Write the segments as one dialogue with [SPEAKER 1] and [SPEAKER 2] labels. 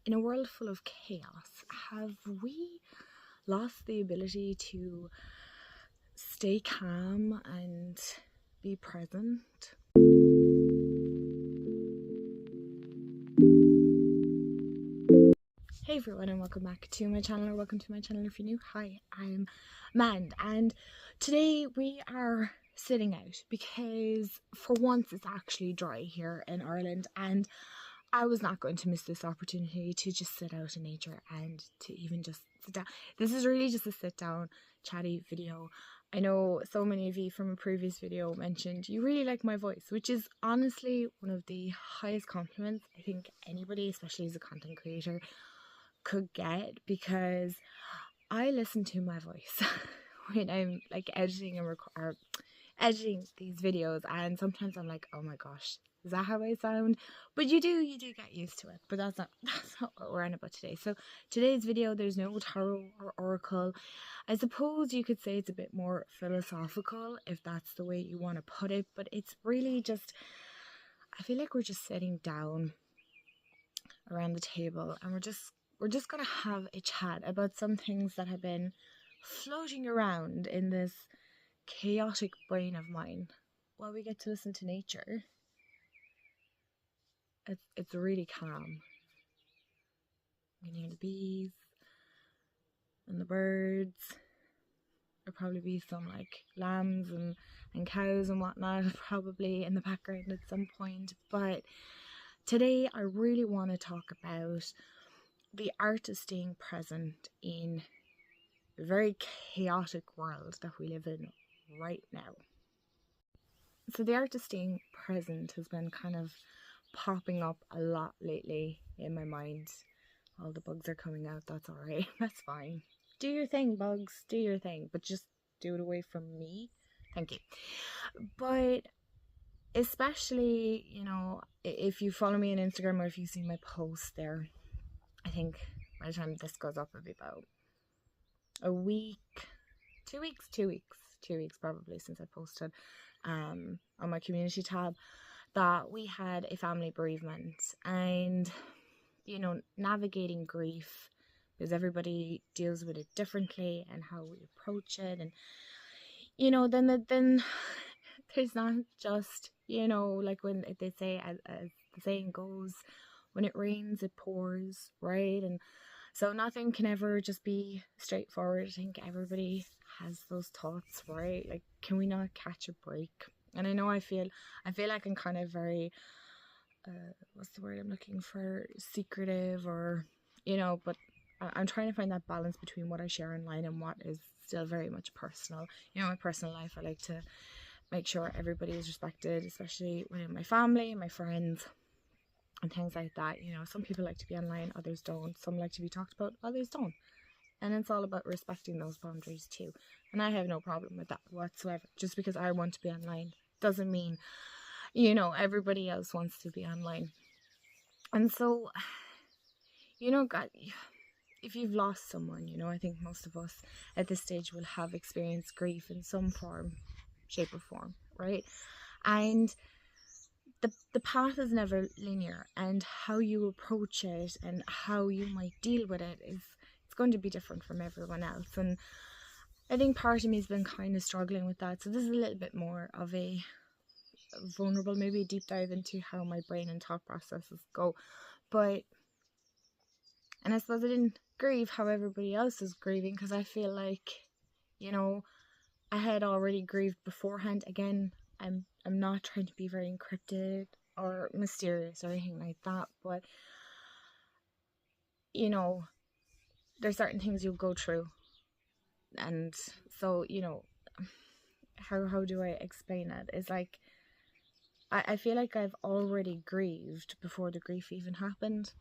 [SPEAKER 1] in a world full of chaos, have we lost the ability to stay calm and be present? Hey everyone, and welcome back to my channel, or welcome to my channel if you're new. Hi, I'm Mand, and today we are sitting out because for once it's actually dry here in Ireland, and I was not going to miss this opportunity to just sit out in nature and to even just sit down. This is really just a sit down chatty video. I know so many of you from a previous video mentioned you really like my voice, which is honestly one of the highest compliments I think anybody, especially as a content creator, could get, because I listen to my voice when I'm like editing and editing these videos, and sometimes I'm like, oh my gosh, is that how I sound? But you do get used to it. But that's not what we're on about today. So today's video, there's no tarot or oracle. I suppose you could say it's a bit more philosophical if that's the way you want to put it, but it's really just, I feel like we're just sitting down around the table and we're just gonna have a chat about some things that have been floating around in this chaotic brain of mine while we get to listen to nature. It's really calm. You can hear the bees and the birds. There'll probably be some like lambs and cows and whatnot probably in the background at some point. But today I really want to talk about the art of staying present in a very chaotic world that we live in right now. So the art of staying present has been kind of popping up a lot lately in my mind. All the bugs are coming out, that's alright, that's fine. Do your thing, bugs, do your thing, but just do it away from me. Thank you. But especially, you know, if you follow me on Instagram or if you see my posts there, I think by the time this goes up it'll be about a week, 2 weeks, 2 weeks probably since I posted on my community tab that we had a family bereavement. And you know, navigating grief, because everybody deals with it differently and how we approach it, and you know, then there's not just, you know, like when they say, as the saying goes, when it rains it pours, right? And so nothing can ever just be straightforward. I think everybody has those thoughts, right? Like, can we not catch a break? And I know I feel like I'm kind of very what's the word I'm looking for, secretive, or you know, but I'm trying to find that balance between what I share online and what is still very much personal. You know, my personal life, I like to make sure everybody is respected, especially within my family, my friends, and things like that. You know, some people like to be online, others don't. Some like to be talked about, others don't. And it's all about respecting those boundaries too. And I have no problem with that whatsoever. Just because I want to be online doesn't mean, you know, everybody else wants to be online. And so, you know, God, if you've lost someone, you know, I think most of us at this stage will have experienced grief in some form, shape or form, right? And the path is never linear, and how you approach it and how you might deal with it it's going to be different from everyone else. And I think part of me has been kind of struggling with that. So this is a little bit more of a vulnerable, maybe a deep dive into how my brain and thought processes go. But, and I suppose I didn't grieve how everybody else is grieving, because I feel like, you know, I had already grieved beforehand. Again, I'm not trying to be very encrypted or mysterious or anything like that, but you know, there's certain things you'll go through. And so, you know, how do I explain it? It's like I feel like I've already grieved before the grief even happened.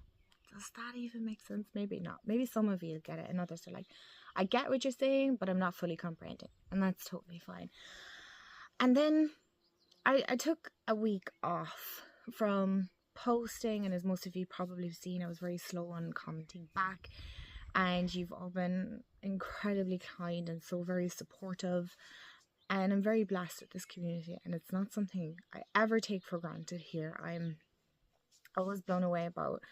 [SPEAKER 1] Does that even make sense? Maybe not. Maybe some of you get it and others are like, I get what you're saying, but I'm not fully comprehending. And that's totally fine. And then I took a week off from posting, and as most of you probably have seen, I was very slow on commenting back, and you've all been incredibly kind and so very supportive. And I'm very blessed with this community, and it's not something I ever take for granted here. I'm always blown away about,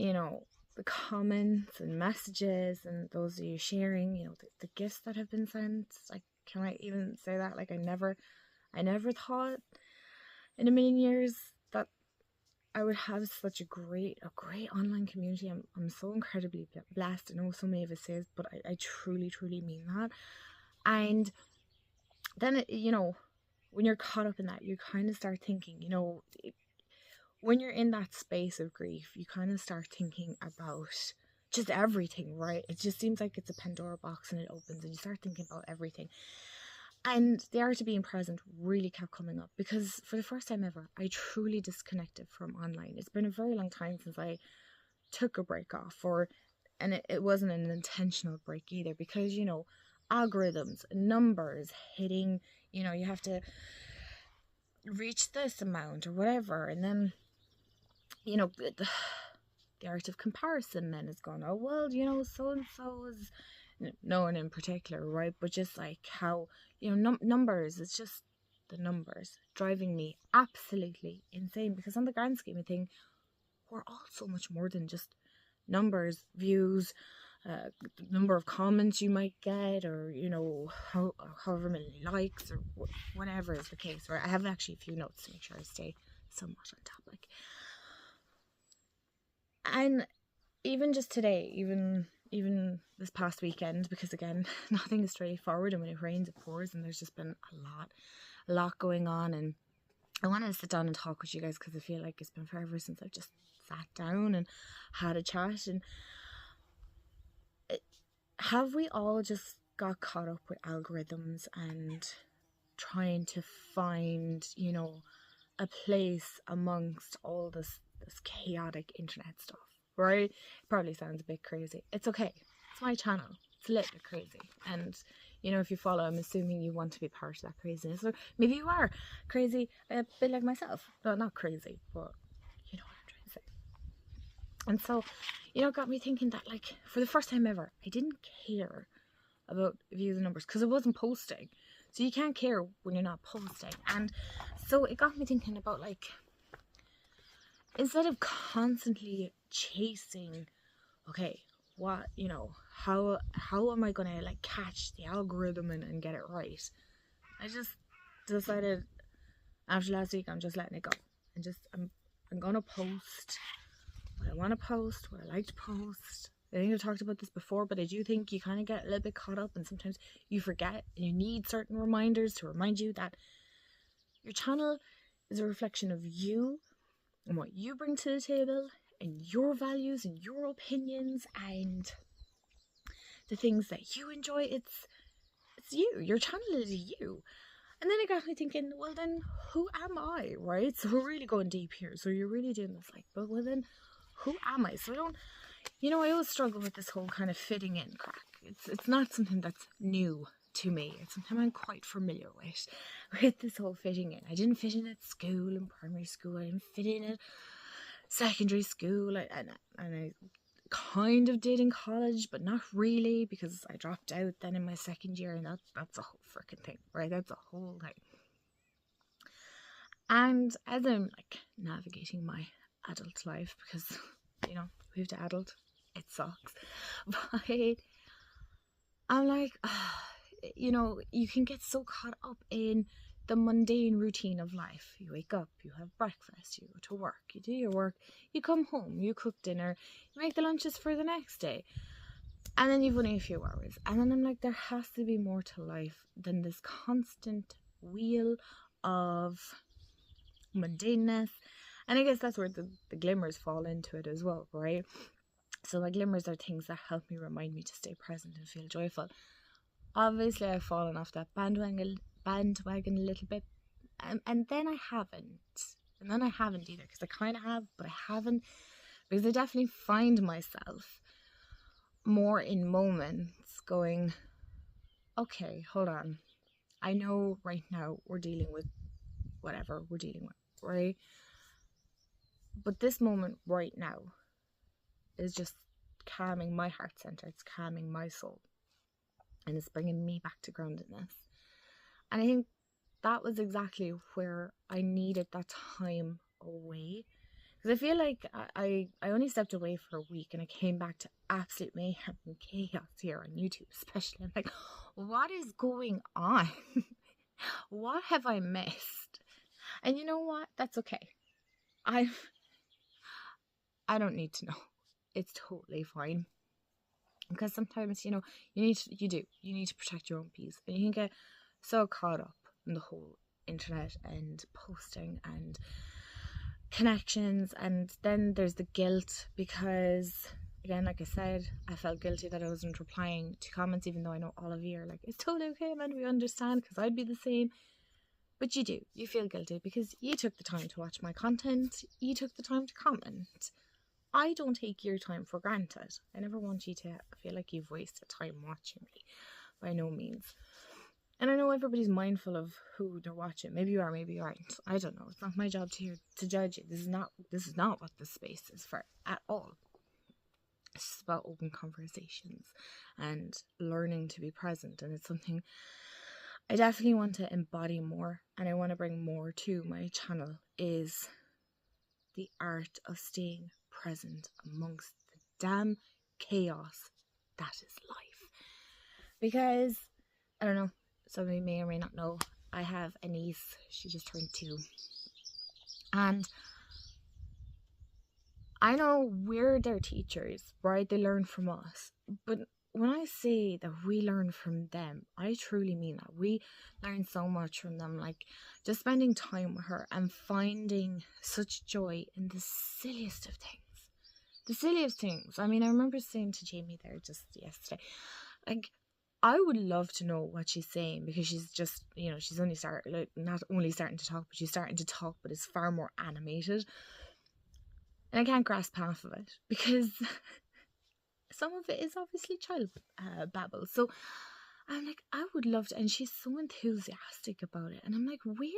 [SPEAKER 1] you know, the comments and messages and those of you sharing, you know, the gifts that have been sent. Like, can I even say that? Like, I never thought in a million years that I would have such a great online community. I'm so incredibly blessed. I know so many of us say it, but I truly mean that. And then, you know, when you're caught up in that, you kind of start thinking, you know, when you're in that space of grief, you kind of start thinking about just everything, right? It just seems like it's a Pandora box and it opens and you start thinking about everything. And the art of being present really kept coming up, because for the first time ever, I truly disconnected from online. It's been a very long time since I took a break off, and it wasn't an intentional break either, because, you know, algorithms, numbers hitting, you know, you have to reach this amount or whatever, and then, you know, the art of comparison then is gone. Oh, well, you know, so and so is, no one in particular, right? But just like how, you know, numbers, it's just the numbers driving me absolutely insane, because on the grand scheme of things, we're all so much more than just numbers, views, number of comments you might get, or, you know, however many likes, or whatever is the case. Right? I have actually a few notes to make sure I stay somewhat on topic. And even just today, even this past weekend, because again, nothing is straightforward, and when it rains it pours, and there's just been a lot going on, and I wanted to sit down and talk with you guys, because I feel like it's been forever since I've just sat down and had a chat. And have we all just got caught up with algorithms and trying to find, you know, a place amongst all this chaotic internet stuff, right? It probably sounds a bit crazy. It's okay. It's my channel. It's a little bit crazy. And, you know, if you follow, I'm assuming you want to be part of that craziness. Or maybe you are crazy, a bit like myself. No, not crazy, but you know what I'm trying to say. And so, you know, it got me thinking that, like, for the first time ever, I didn't care about views and numbers, because I wasn't posting. So you can't care when you're not posting. And so it got me thinking about, like, instead of constantly chasing, okay, what, you know, how am I gonna, like, catch the algorithm and get it right? I just decided after last week, I'm just letting it go. And just, I'm gonna post what I want to post, what I like to post. I think I've talked about this before, but I do think you kind of get a little bit caught up, and sometimes you forget, and you need certain reminders to remind you that your channel is a reflection of you and what you bring to the table, and your values and your opinions and the things that you enjoy. It's you. Your channel is you. And then it got me thinking, well, then who am I, right? So we're really going deep here. So you're really doing this, like, but well, then who am I? So I don't, you know, I always struggle with this whole kind of fitting in crack. It's not something that's new to me. It's something I'm quite familiar with this whole fitting in. I didn't fit in at school, in primary school. I didn't fit in at secondary school. And I kind of did in college, but not really, because I dropped out then in my second year, and that's a whole freaking thing, right? That's a whole thing. And as I'm, like, navigating my adult life, because, you know, we have to adult, it sucks, but I'm like, you know, you can get so caught up in the mundane routine of life. You wake up, you have breakfast, you go to work, you do your work, you come home, you cook dinner, you make the lunches for the next day, and then you've only a few hours. And then I'm like, there has to be more to life than this constant wheel of mundaneness. And I guess that's where the glimmers fall into it as well, right? So my glimmers are things that help me, remind me to stay present and feel joyful. Obviously, I've fallen off that bandwagon a little bit, and then I haven't either, because I kind of have, but I haven't, because I definitely find myself more in moments going, okay, hold on, I know right now we're dealing with whatever we're dealing with, right? But this moment right now is just calming my heart center. It's calming my soul, and it's bringing me back to groundedness. And I think that was exactly where I needed that time away, Because I feel like I only stepped away for a week and I came back to absolute mayhem and chaos here on YouTube, especially. I'm like, what is going on? What have I missed? And you know what? That's okay. I don't need to know. It's totally fine. Because sometimes, you need to protect your own peace. And you can get so caught up in the whole internet and posting and connections, and then there's the guilt because, again, like I said, I felt guilty that I wasn't replying to comments, even though I know all of you are like, it's totally okay, man, we understand, because I'd be the same. But you feel guilty because you took the time to watch my content, you took the time to comment. I don't take your time for granted. I never want you to feel like you've wasted time watching me, by no means. And I know everybody's mindful of who they're watching. Maybe you are, maybe you aren't. I don't know. It's not my job to judge you. This is not what this space is for at all. It's about open conversations and learning to be present. And it's something I definitely want to embody more, and I want to bring more to my channel, is the art of staying present amongst the damn chaos that is life. Because, I don't know, some of you may or may not know, I have a niece. She just turned 2. And I know we're their teachers, right? They learn from us. But when I say that we learn from them, I truly mean that. We learn so much from them. Like, just spending time with her and finding such joy in the silliest of things. The silliest things. I mean, I remember saying to Jamie there just yesterday, like, I would love to know what she's saying, because she's just, she's only not only starting to talk, but she's starting to talk, but it's far more animated. And I can't grasp half of it, because some of it is obviously child babble. So I'm like, I would love to, and she's so enthusiastic about it. And I'm like, where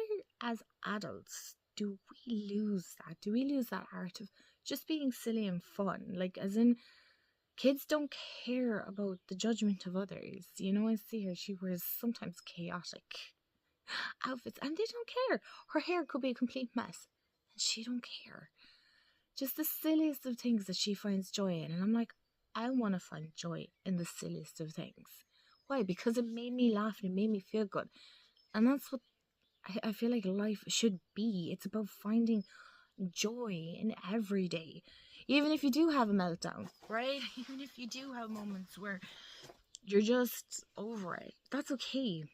[SPEAKER 1] as adults do we lose that? Do we lose that art of just being silly and fun? Like, as in, kids don't care about the judgment of others. I see her, she wears sometimes chaotic outfits and they don't care. Her hair could be a complete mess and she don't care. Just the silliest of things that she finds joy in. And I'm like, I want to find joy in the silliest of things. Why? Because it made me laugh and it made me feel good. And that's what I feel like life should be. It's about finding joy in every day. Even if you do have a meltdown, right? Even if you do have moments where you're just over it, that's okay.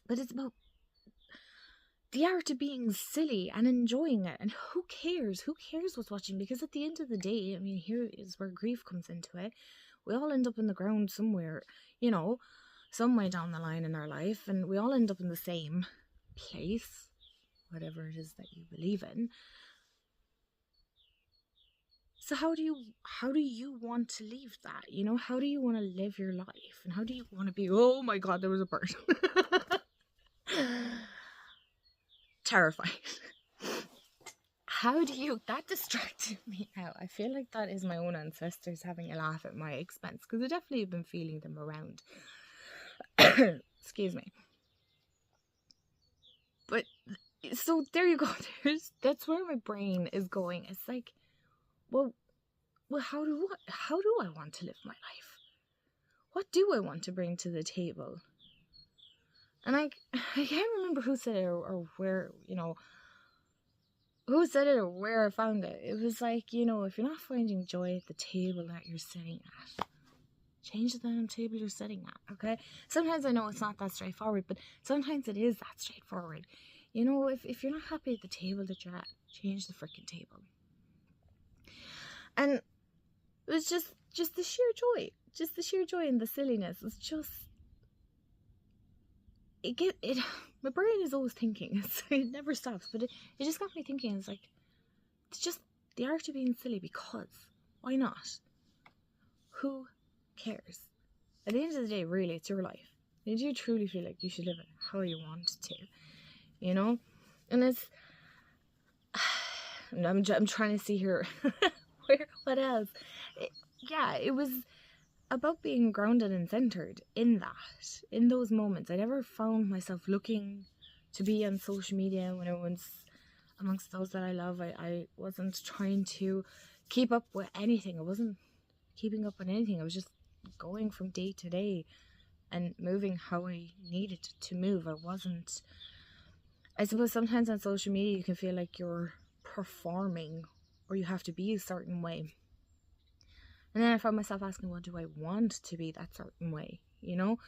[SPEAKER 1] But it's about the art of being silly and enjoying it. And who cares? Who cares what's watching? Because at the end of the day, I mean, here is where grief comes into it. We all end up in the ground somewhere, some way down the line in our life. And we all end up in the same place, whatever it is that you believe in. So how do you want to leave that? How do you want to live your life? And how do you want to be, oh my God, there was a bird. Terrified. That distracted me out. I feel like that is my own ancestors having a laugh at my expense, because I definitely have been feeling them around. Excuse me. But, so there you go. That's where my brain is going. It's like, well, how do I want to live my life? What do I want to bring to the table? And I can't remember who said it or where, who said it or where I found it. It was like, if you're not finding joy at the table that you're sitting at, change the damn table you're sitting at, okay? Sometimes I know it's not that straightforward, but sometimes it is that straightforward. If you're not happy at the table that you're at, change the freaking table. And it was just the sheer joy. Just the sheer joy and the silliness. It's just... my brain is always thinking. It never stops. But it just got me thinking. It's like, it's just the art of being silly, because why not? Who cares? At the end of the day, really, it's your life. And you do truly feel like you should live it how you want to. And it's... I'm trying to see here... what else? It was about being grounded and centered in those moments. I never found myself looking to be on social media when everyone's amongst those that I love. I wasn't trying to keep up with anything. I wasn't keeping up with anything. I was just going from day to day and moving how I needed to move. I suppose sometimes on social media you can feel like you're performing or you have to be a certain way. And then I found myself asking, well, do I want to be that certain way? You know,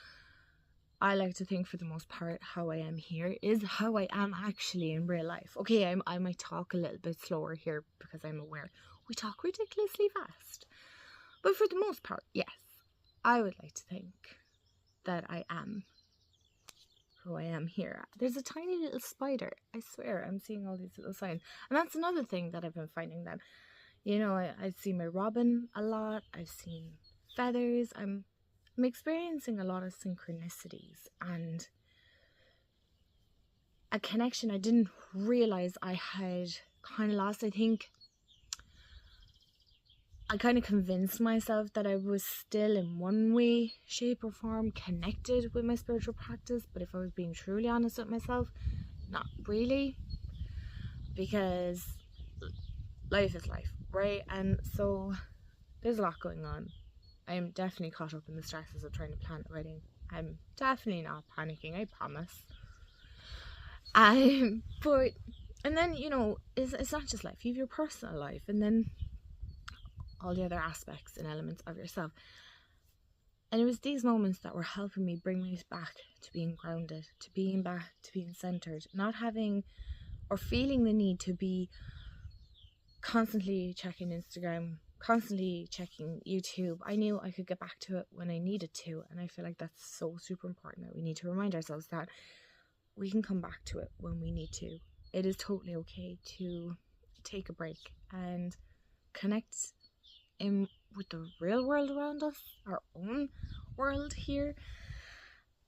[SPEAKER 1] I like to think for the most part how I am here is how I am actually in real life. Okay, I might talk a little bit slower here because I'm aware we talk ridiculously fast. But for the most part, yes, I would like to think that I am who I am here. There's a tiny little spider. I swear, I'm seeing all these little signs. And that's another thing that I've been finding that, you know, I see my robin a lot. I've seen feathers. I'm experiencing a lot of synchronicities and a connection I didn't realize I had kind of lost. I think I kind of convinced myself that I was still in one way, shape or form connected with my spiritual practice, but if I was being truly honest with myself, not really, because life is life, right? And so there's a lot going on. I am definitely caught up in the stresses of trying to plan a wedding. I'm definitely not panicking, I promise. But and then, you know, it's not just life. You have your personal life and then all the other aspects and elements of yourself. And it was these moments that were helping me bring me back to being grounded, to being back, to being centered, not having or feeling the need to be constantly checking Instagram, constantly checking YouTube. I knew I could get back to it when I needed to, and I feel like that's so super important that we need to remind ourselves that we can come back to it when we need to. It is totally okay to take a break and connect in with the real world around us, our own world here,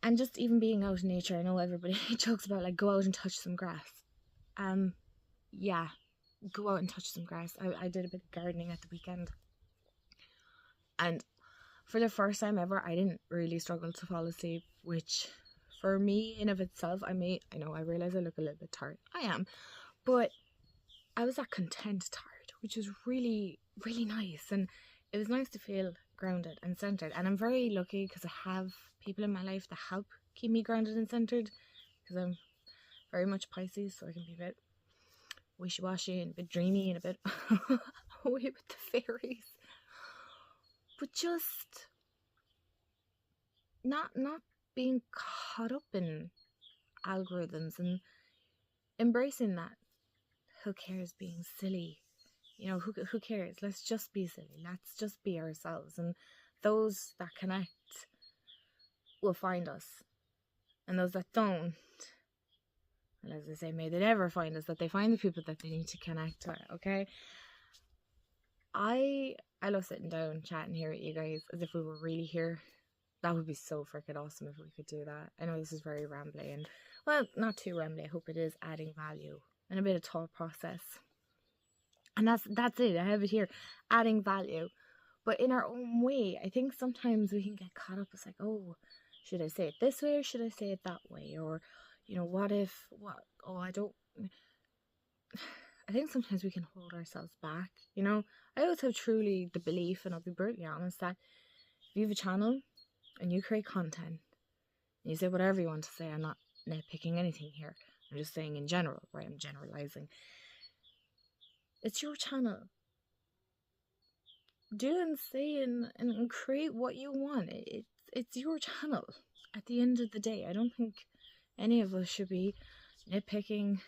[SPEAKER 1] and just even being out in nature. I know everybody jokes about like go out and touch some grass. Yeah, go out and touch some grass. I did a bit of gardening at the weekend, and for the first time ever, I didn't really struggle to fall asleep, which for me in of itself, I realize I look a little bit tired. I am, but I was that content tired, which was really, really nice. And it was nice to feel grounded and centered. And I'm very lucky because I have people in my life that help keep me grounded and centered, because I'm very much Pisces, so I can be a bit wishy-washy and a bit dreamy and a bit away with the fairies. But just not being caught up in algorithms and embracing that. Who cares being silly? You know, who cares? Let's just be silly. Let's just be ourselves. And those that connect will find us. And those that don't, and as I say, may they never find us, that they find the people that they need to connect with, okay? I love sitting down, chatting here with you guys as if we were really here. That would be so freaking awesome if we could do that. I know this is very rambly and, well, not too rambly. I hope it is adding value and a bit of thought process. And that's it. I have it here, adding value. But in our own way, I think sometimes we can get caught up. It's like, oh, should I say it this way or should I say it that way? Or, you know, I think sometimes we can hold ourselves back. You know, I always have truly the belief, and I'll be brutally honest, that if you have a channel and you create content and you say whatever you want to say, I'm not nitpicking anything here. I'm just saying in general, right? I'm generalizing. It's your channel. Do and say and create what you want. It's your channel at the end of the day. I don't think any of us should be nitpicking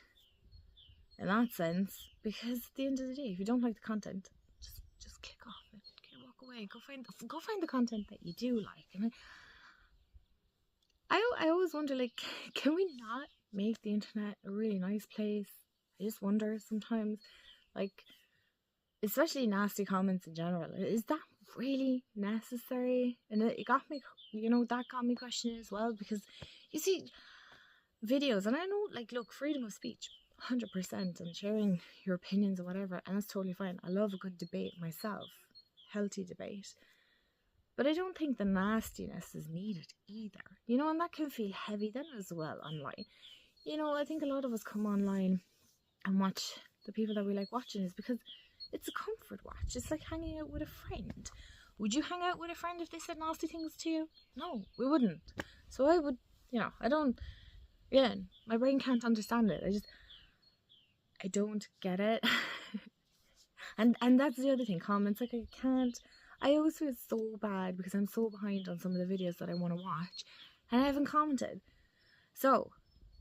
[SPEAKER 1] in that sense, because at the end of the day, if you don't like the content, just kick off it. Walk away. Go find the content that you do like. And I always wonder, like, can we not make the internet a really nice place? I just wonder sometimes, like, especially nasty comments in general, is that really necessary? And it got me, that got me questioning as well, because you see videos, and I know, like, look, freedom of speech, 100%, and sharing your opinions or whatever, and that's totally fine. I love a good debate myself, healthy debate, but I don't think the nastiness is needed either, and that can feel heavy then as well online. I think a lot of us come online and watch the people that we like watching is because it's a comfort watch. It's like hanging out with a friend. Would you hang out with a friend if they said nasty things to you? No, we wouldn't. So I would, I don't, my brain can't understand it. I don't get it. and that's the other thing, comments, like I always feel so bad because I'm so behind on some of the videos that I want to watch and I haven't commented. So,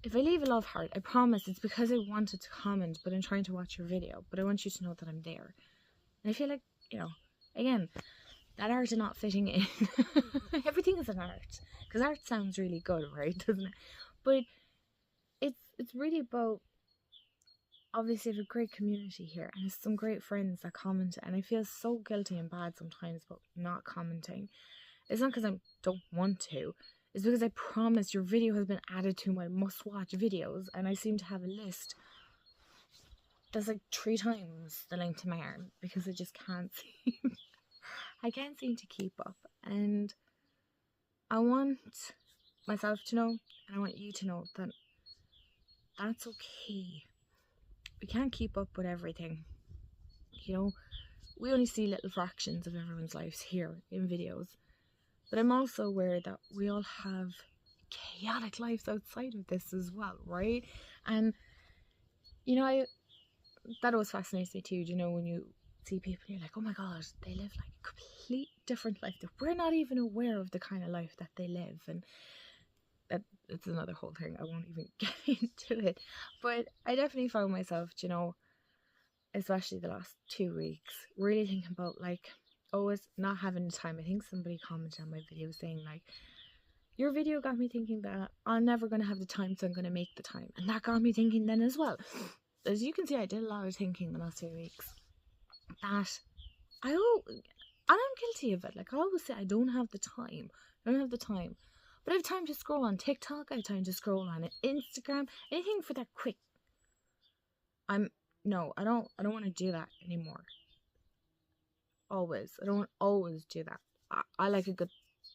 [SPEAKER 1] if I leave a love heart, I promise it's because I wanted to comment, but I'm trying to watch your video, but I want you to know that I'm there. And I feel like, again, that art is not fitting in. Everything is an art, because art sounds really good, right, doesn't it? But it's really about, obviously, I have a great community here, and some great friends that comment, and I feel so guilty and bad sometimes about not commenting. It's not because I don't want to, it's because I promise your video has been added to my must-watch videos, and I seem to have a list that's like 3 times the length of my arm, because I just can't seem to keep up. And I want myself to know, and I want you to know that that's okay. We can't keep up with everything. We only see little fractions of everyone's lives here in videos. But I'm also aware that we all have chaotic lives outside of this as well, right? And, that always fascinates me too, when you see people, you're like, oh my God, they live like a complete different life that we're not even aware of the kind of life that they live. And it's another whole thing. I won't even get into it. But I definitely found myself, especially the last 2 weeks, really thinking about like always not having the time. I think somebody commented on my video saying like, your video got me thinking that I'm never going to have the time, so I'm going to make the time. And that got me thinking then as well. As you can see, I did a lot of thinking the last 2 weeks. That and I'm guilty of it. Like I always say, I don't have the time. But I have time to scroll on TikTok. I have time to scroll on Instagram. Anything for that quick. I don't want to do that anymore. Always. I don't always do that. I like a good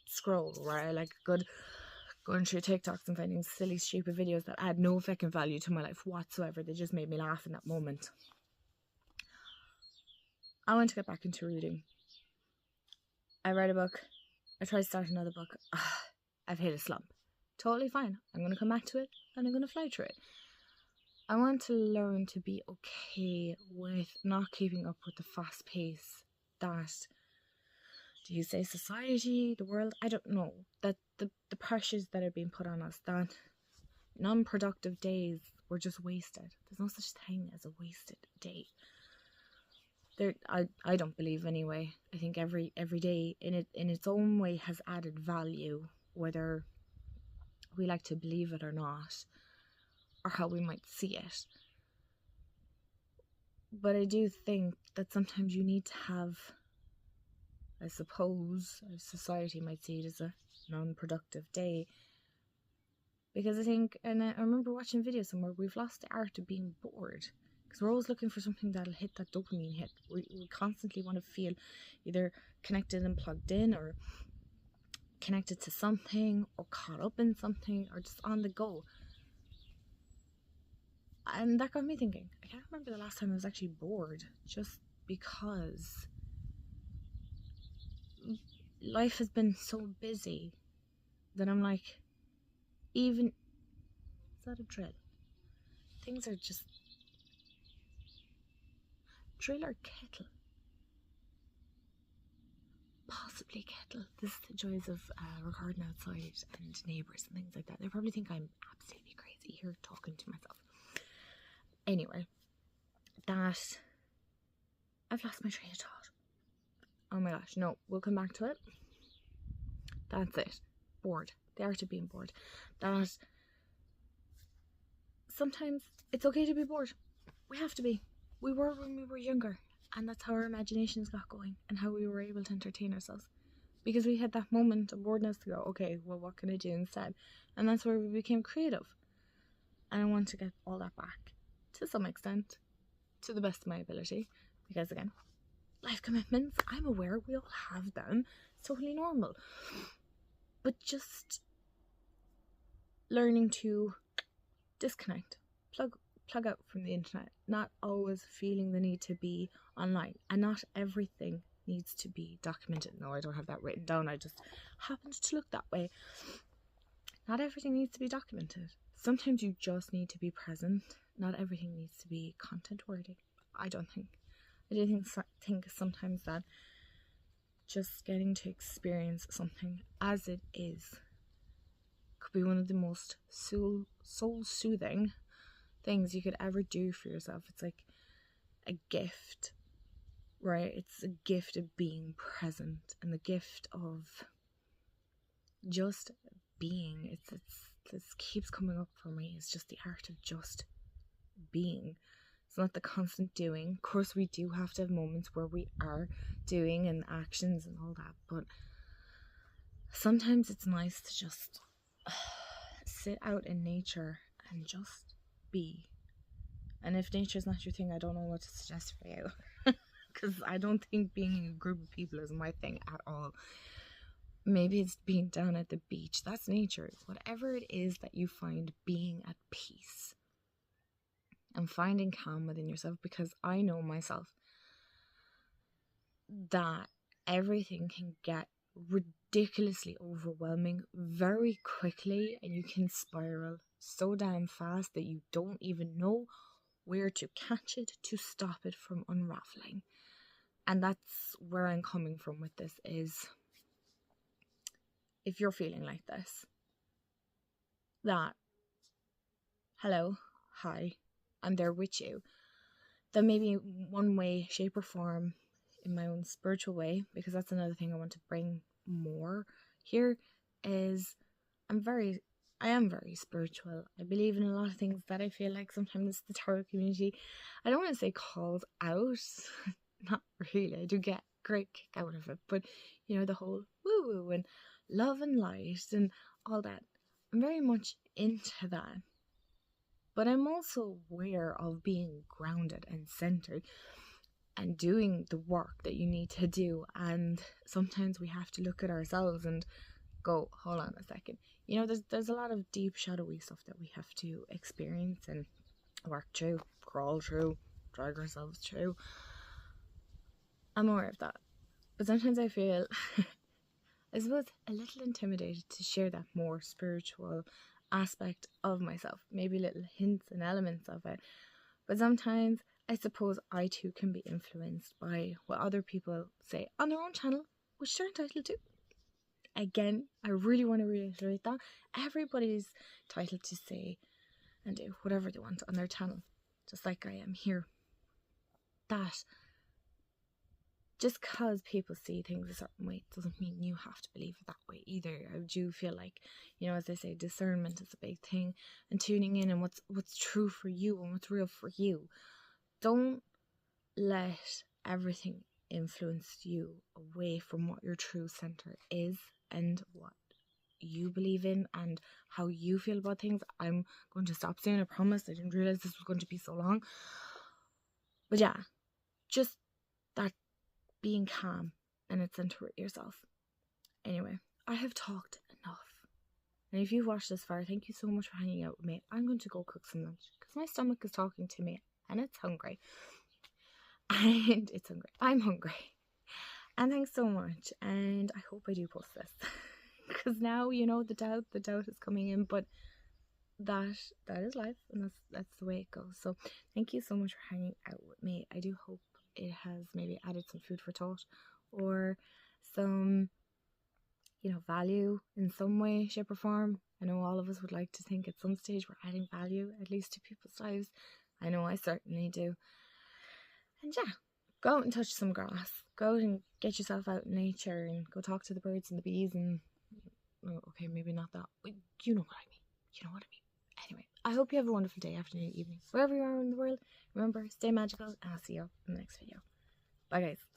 [SPEAKER 1] scroll, right? I like a good going through TikToks and finding silly, stupid videos that add no fucking value to my life whatsoever. They just made me laugh in that moment. I want to get back into reading. I read a book. I tried to start another book. I've hit a slump. Totally fine. I'm going to come back to it and I'm going to fly through it. I want to learn to be okay with not keeping up with the fast pace that, do you say society, the world? I don't know. That the pressures that are being put on us, that non-productive days were just wasted. There's no such thing as a wasted day. I don't believe anyway. I think every day in its own way has added value, whether we like to believe it or not, or how we might see it. But I do think that sometimes you need to have, I suppose, society might see it as a non-productive day. Because I think, and I remember watching videos somewhere, we've lost the art of being bored. Because we're always looking for something that'll hit that dopamine hit. We constantly want to feel either connected and plugged in, or connected to something, or caught up in something, or just on the go. And that got me thinking. I can't remember the last time I was actually bored, just because life has been so busy that I'm like, is that a drill? Things are just, drill or kettle? Possibly kettle. This is the joys of recording outside and neighbours and things like that. They probably think I'm absolutely crazy here talking to myself. Anyway, that I've lost my train of thought. Oh my gosh, no, we'll come back to it. That's it. Bored. The art of being bored. That sometimes it's okay to be bored. We have to be. We were when we were younger, and that's how our imaginations got going and how we were able to entertain ourselves, because we had that moment of boredness to go, okay, well, what can I do instead? And that's where we became creative. And I want to get all that back to some extent, to the best of my ability, because again, life commitments, I'm aware we all have them. It's totally normal. But just learning to disconnect, plug out from the internet, not always feeling the need to be online, and not everything needs to be documented. No, I don't have that written down, I just happened to look that way. Not everything needs to be documented. Sometimes you just need to be present. Not everything needs to be content worthy. I do think sometimes that just getting to experience something as it is could be one of the most soul soothing things you could ever do for yourself. It's like a gift, right? It's a gift of being present and the gift of just being. It's this keeps coming up for me. It's just the art of just being. It's not the constant doing. Of course, we do have to have moments where we are doing and actions and all that, but sometimes it's nice to just sit out in nature and just be. And if nature's not your thing, I don't know what to suggest for you, because I don't think being in a group of people is my thing at all. Maybe it's being down at the beach. That's nature. Whatever it is that you find being at peace and finding calm within yourself, because I know myself that everything can get ridiculously overwhelming very quickly, and you can spiral so damn fast that you don't even know where to catch it to stop it from unraveling. And that's where I'm coming from with this, is if you're feeling like this, that hello, hi, I'm there with you, then maybe one way, shape or form, in my own spiritual way, because that's another thing I want to bring more here, is I am very spiritual. I believe in a lot of things that I feel like sometimes the tarot community, I don't want to say calls out, not really, I do get great kick out of it, but you know, the whole woo woo and love and light and all that, I'm very much into that. But I'm also aware of being grounded and centered and doing the work that you need to do. And sometimes we have to look at ourselves and go, hold on a second. You know, there's a lot of deep, shadowy stuff that we have to experience and work through, crawl through, drag ourselves through. I'm aware of that. But sometimes I feel, I suppose, a little intimidated to share that more spiritual aspect of myself, maybe little hints and elements of it. But sometimes I suppose I too can be influenced by what other people say on their own channel, which they're entitled to. Again, I really want to reiterate that everybody's entitled to say and do whatever they want on their channel, just like I am here. That just because people see things a certain way doesn't mean you have to believe it that way either. I do feel like, you know, as they say, discernment is a big thing, and tuning in and what's true for you and what's real for you. Don't let everything influence you away from what your true center is and what you believe in and how you feel about things. I'm going to stop soon, I promise. I didn't realize this was going to be so long. But yeah, just that being calm and at center with yourself. Anyway, I have talked enough. And if you've watched this far, thank you so much for hanging out with me. I'm going to go cook some lunch because my stomach is talking to me and it's hungry. And it's hungry. I'm hungry. And thanks so much. And I hope I do post this. Because now, you know, the doubt is coming in, but that is life, and that's the way it goes. So thank you so much for hanging out with me. I do hope it has maybe added some food for thought or some, you know, value in some way, shape or form. I know all of us would like to think at some stage we're adding value, at least to people's lives. I know I certainly do. And yeah, go out and touch some grass. Go out and get yourself out in nature and go talk to the birds and the bees and, okay, maybe not that, but you know what I mean. You know what I mean. Anyway, I hope you have a wonderful day, afternoon, evening, wherever you are in the world. Remember, stay magical, and I'll see you in the next video. Bye, guys.